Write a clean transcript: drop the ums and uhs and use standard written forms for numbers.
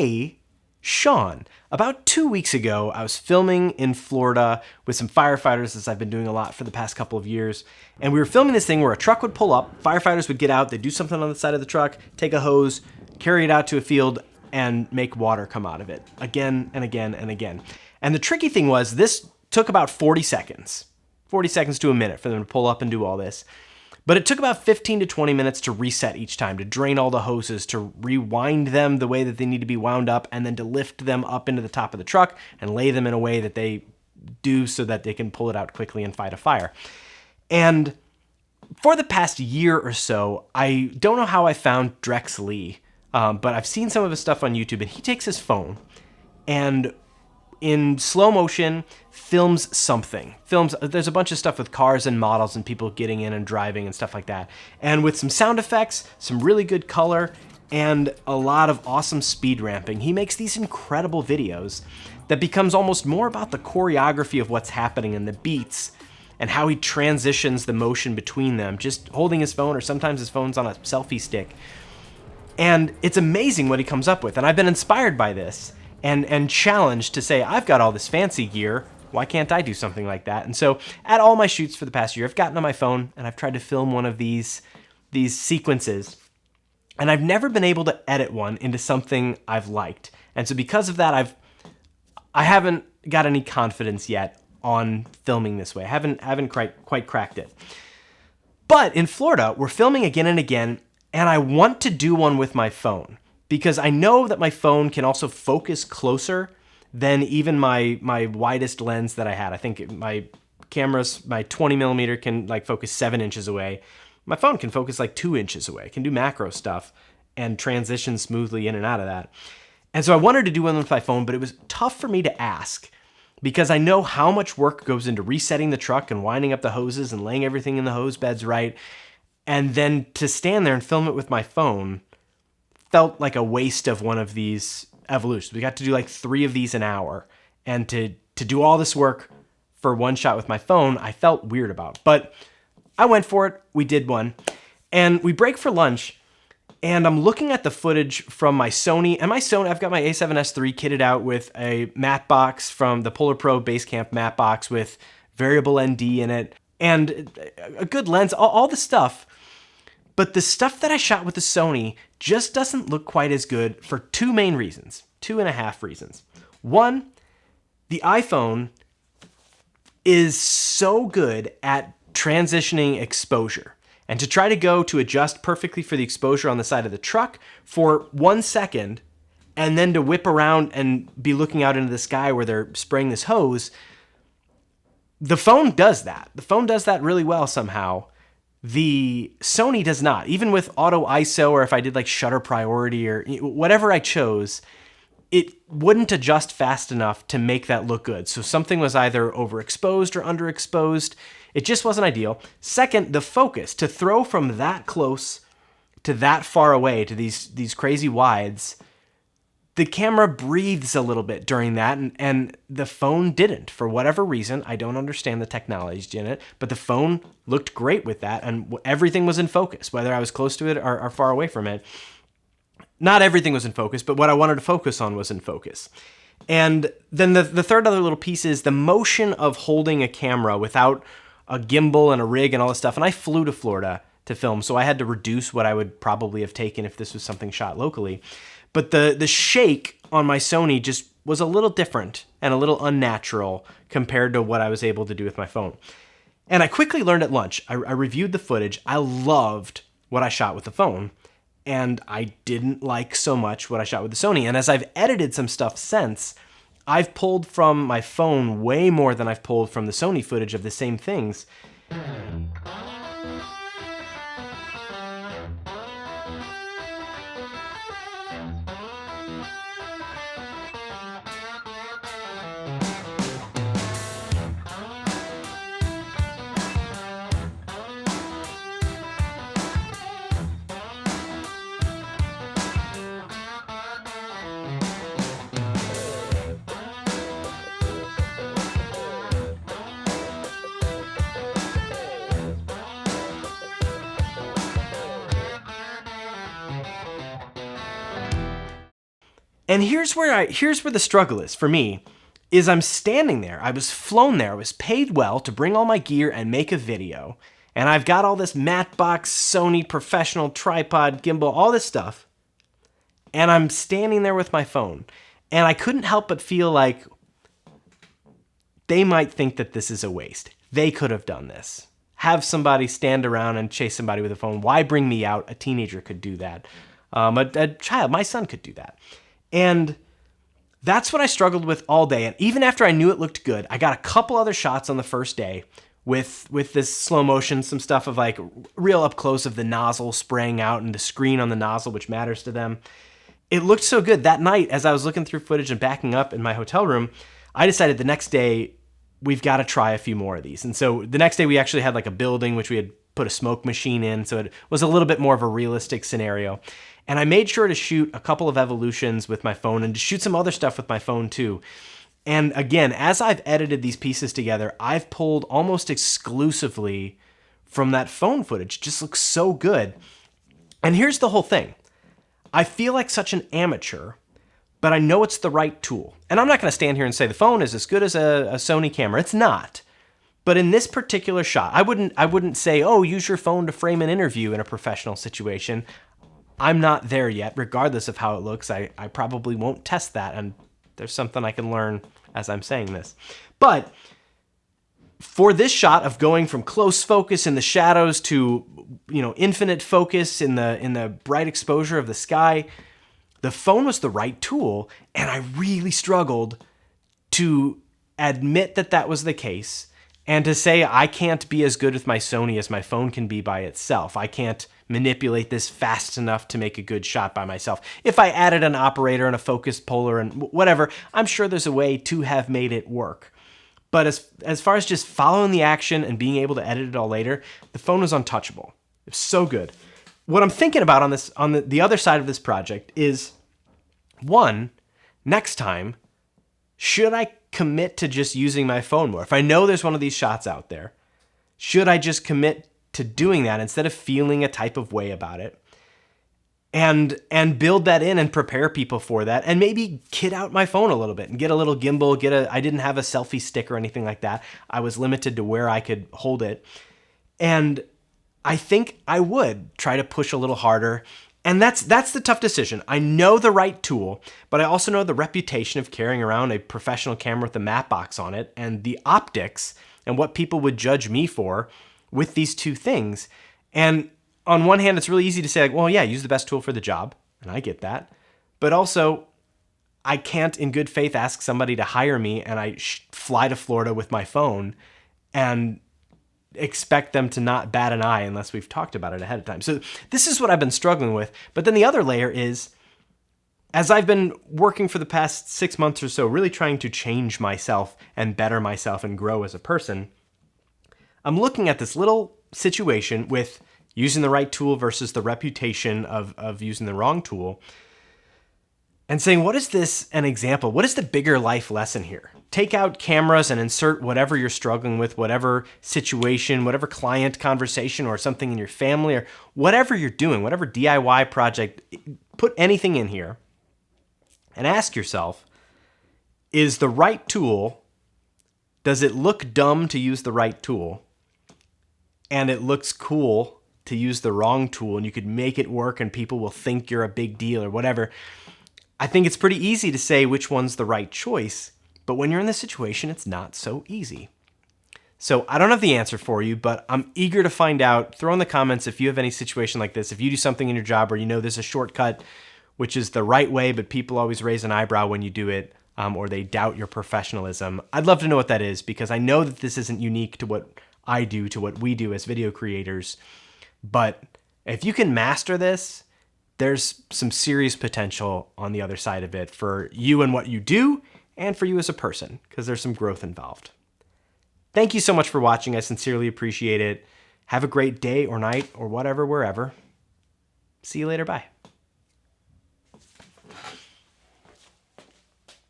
Hey, Sean, about 2 weeks ago, I was filming in Florida with some firefighters, as I've been doing a lot for the past couple of years. And we were filming this thing where a truck would pull up, firefighters would get out, they'd do something on the side of the truck, take a hose, carry it out to a field, and make water come out of it again and again and again. And the tricky thing was, this took about 40 seconds to a minute for them to pull up and do all this. But it took about 15 to 20 minutes to reset each time, to drain all the hoses, to rewind them the way that they need to be wound up, and then to lift them up into the top of the truck and lay them in a way that they do so that they can pull it out quickly and fight a fire. And for the past year or so, I don't know how I found Drex Lee, but I've seen some of his stuff on YouTube, and he takes his phone and in slow motion films something. There's a bunch of stuff with cars and models and people getting in and driving and stuff like that. And with some sound effects, some really good color, and a lot of awesome speed ramping, he makes these incredible videos that becomes almost more about the choreography of what's happening and the beats and how he transitions the motion between them, just holding his phone, or sometimes his phone's on a selfie stick. And it's amazing what he comes up with. And I've been inspired by this and challenged to say, I've got all this fancy gear, why can't I do something like that? And so at all my shoots for the past year, I've gotten on my phone and I've tried to film one of these sequences, and I've never been able to edit one into something I've liked. And so because of that, I haven't got any confidence yet on filming this way. I haven't quite cracked it. But in Florida, we're filming again and again, and I want to do one with my phone, because I know that my phone can also focus closer than even my widest lens that I had. I think my camera's, my 20 millimeter can focus 7 inches away. My phone can focus 2 inches away. It can do macro stuff and transition smoothly in and out of that. And so I wanted to do one with my phone, but it was tough for me to ask, because I know how much work goes into resetting the truck and winding up the hoses and laying everything in the hose beds right. And then to stand there and film it with my phone felt like a waste of one of these evolutions. We got to do 3 of these an hour, and to do all this work for one shot with my phone, I felt weird about. But I went for it. We did one, and we break for lunch, and I'm looking at the footage from my Sony. And I've got my A7S III kitted out with a matte box from the Polar Pro Basecamp matte box with variable ND in it, and a good lens, all the stuff. But the stuff that I shot with the Sony just doesn't look quite as good for 2 main reasons, 2.5 reasons. One, the iPhone is so good at transitioning exposure. And to try to go to adjust perfectly for the exposure on the side of the truck for 1 second, and then to whip around and be looking out into the sky where they're spraying this hose, the phone does that. The phone does that really well somehow. The Sony does not. Even with auto ISO, or if I did shutter priority or whatever I chose, it wouldn't adjust fast enough to make that look good. So something was either overexposed or underexposed. It just wasn't ideal. Second, the focus, to throw from that close to that far away to these crazy wides, the camera breathes a little bit during that, and the phone didn't. For whatever reason, I don't understand the technology in it, but the phone looked great with that, and everything was in focus, whether I was close to it or far away from it. Not everything was in focus, but what I wanted to focus on was in focus. And then the third other little piece is the motion of holding a camera without a gimbal and a rig and all this stuff. And I flew to Florida to film, so I had to reduce what I would probably have taken if this was something shot locally. But the shake on my Sony just was a little different and a little unnatural compared to what I was able to do with my phone. And I quickly learned at lunch. I reviewed the footage. I loved what I shot with the phone, and I didn't like so much what I shot with the Sony. And as I've edited some stuff since, I've pulled from my phone way more than I've pulled from the Sony footage of the same things. And here's where the struggle is for me, is I'm standing there. I was flown there. I was paid well to bring all my gear and make a video. And I've got all this matte box, Sony professional tripod, gimbal, all this stuff. And I'm standing there with my phone. And I couldn't help but feel like they might think that this is a waste. They could have done this. Have somebody stand around and chase somebody with a phone. Why bring me out? A teenager could do that. A child, my son could do that. And that's what I struggled with all day. And even after I knew it looked good, I got a couple other shots on the first day with this slow motion, some stuff of like real up close of the nozzle spraying out and the screen on the nozzle, which matters to them. It looked so good. That night, as I was looking through footage and backing up in my hotel room, I decided the next day, we've got to try a few more of these. And so the next day we actually had like a building, which we had put a smoke machine in. So it was a little bit more of a realistic scenario. And I made sure to shoot a couple of evolutions with my phone and to shoot some other stuff with my phone too. And again, as I've edited these pieces together, I've pulled almost exclusively from that phone footage. It just looks so good. And here's the whole thing. I feel like such an amateur, but I know it's the right tool. And I'm not going to stand here and say the phone is as good as a Sony camera. It's not. But in this particular shot, I wouldn't say, oh, use your phone to frame an interview in a professional situation. I'm not there yet, regardless of how it looks. I probably won't test that, and there's something I can learn as I'm saying this. But for this shot of going from close focus in the shadows to, infinite focus in the bright exposure of the sky, the phone was the right tool, and I really struggled to admit that that was the case and to say I can't be as good with my Sony as my phone can be by itself. I can't manipulate this fast enough to make a good shot by myself. If I added an operator and a focus puller and whatever, I'm sure there's a way to have made it work. But as far as just following the action and being able to edit it all later, the phone was untouchable. It was so good. What I'm thinking about on the other side of this project is, one, next time, should I commit to just using my phone more? If I know there's one of these shots out there, should I just commit to doing that instead of feeling a type of way about it? And build that in and prepare people for that, and maybe kit out my phone a little bit and get a little gimbal, I didn't have a selfie stick or anything like that. I was limited to where I could hold it. And I think I would try to push a little harder. And that's the tough decision. I know the right tool, but I also know the reputation of carrying around a professional camera with a matte box on it and the optics and what people would judge me for with these two things. And on one hand, it's really easy to say, like, well, yeah, use the best tool for the job. And I get that. But also, I can't in good faith ask somebody to hire me and I fly to Florida with my phone and expect them to not bat an eye unless we've talked about it ahead of time. So this is what I've been struggling with. But then the other layer is, as I've been working for the past 6 months or so, really trying to change myself and better myself and grow as a person, I'm looking at this little situation with using the right tool versus the reputation of using the wrong tool, and saying, what is this an example? What is the bigger life lesson here? Take out cameras and insert whatever you're struggling with, whatever situation, whatever client conversation or something in your family or whatever you're doing, whatever DIY project, put anything in here and ask yourself, is the right tool, does it look dumb to use the right tool? And it looks cool to use the wrong tool, and you could make it work and people will think you're a big deal or whatever. I think it's pretty easy to say which one's the right choice, but when you're in this situation, it's not so easy. So I don't have the answer for you, but I'm eager to find out. Throw in the comments if you have any situation like this. If you do something in your job where you know there's a shortcut, which is the right way, but people always raise an eyebrow when you do it, or they doubt your professionalism. I'd love to know what that is, because I know that this isn't unique to what I do, to what we do as video creators. But if you can master this, there's some serious potential on the other side of it for you and what you do, and for you as a person, because there's some growth involved. Thank you so much for watching. I sincerely appreciate it. Have a great day or night or whatever, wherever. See you later. Bye.